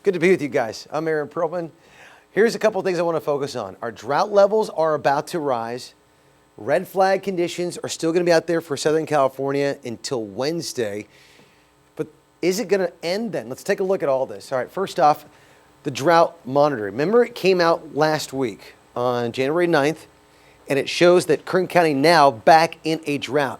Good to be with you guys. I'm Aaron Perlman. Here's a couple of things I want to focus on. Our drought levels are about to rise. Red flag conditions are still going to be out there for Southern California until Wednesday. But is it going to end then? Let's take a look at all this. All right, first off, the drought monitor. Remember, it came out last week on January 9th, and it shows that Kern County now back in a drought.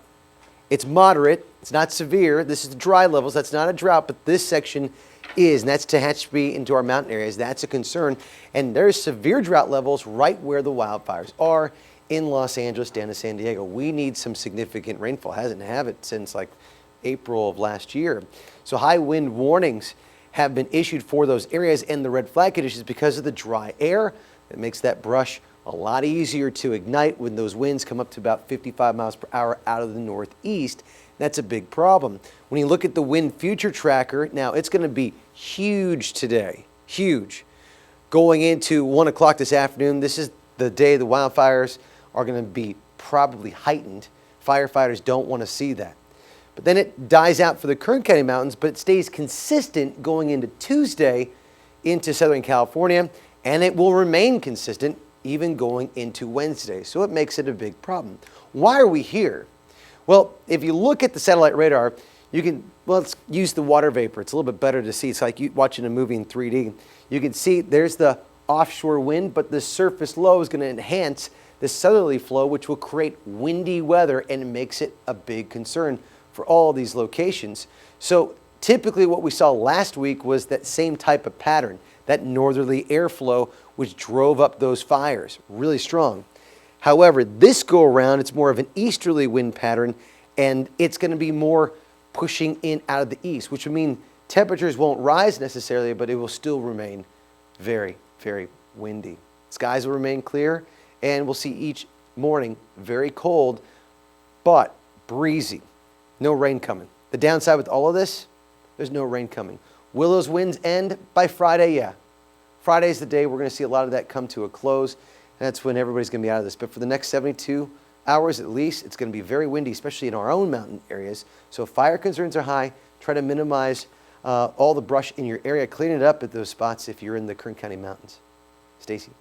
It's moderate. It's not severe. This is the dry levels. That's not a drought, but this section is, and that's Tehachapi into our mountain areas. That's a concern. And there's severe drought levels right where the wildfires are in Los Angeles down to San Diego. We need some significant rainfall. Hasn't had it since like April of last year. So high wind warnings have been issued for those areas and the red flag conditions because of the dry air. It makes that brush a lot easier to ignite when those winds come up to about 55 miles per hour out of the northeast. That's a big problem. When you look at the wind future tracker, now it's going to be huge today, huge. Going into 1 o'clock this afternoon, this is the day the wildfires are going to be probably heightened. Firefighters don't want to see that. But then it dies out for the Kern County mountains, but it stays consistent going into Tuesday into Southern California, and it will remain consistent even going into Wednesday. So it makes it a big problem. Why are we here? Well, if you look at the satellite radar, you can, well, let's use the water vapor. It's a little bit better to see. It's like you watching a movie in 3D. You can see there's the offshore wind, but the surface low is going to enhance the southerly flow, which will create windy weather, and it makes it a big concern for all of these locations. So typically what we saw last week was that same type of pattern, that northerly airflow, which drove up those fires really strong. However, this go around, it's more of an easterly wind pattern, and it's going to be more pushing in out of the east, which would mean temperatures won't rise necessarily, but it will still remain very, very windy. Skies will remain clear, and we'll see each morning very cold, but breezy. No rain coming. The downside with all of this, there's no rain coming. Will those winds end by Friday? Yeah. Friday is the day we're going to see a lot of that come to a close. That's when everybody's going to be out of this. But for the next 72 hours at least, it's going to be very windy, especially in our own mountain areas. So if fire concerns are high, try to minimize all the brush in your area. Clean it up at those spots if you're in the Kern County mountains. Stacy.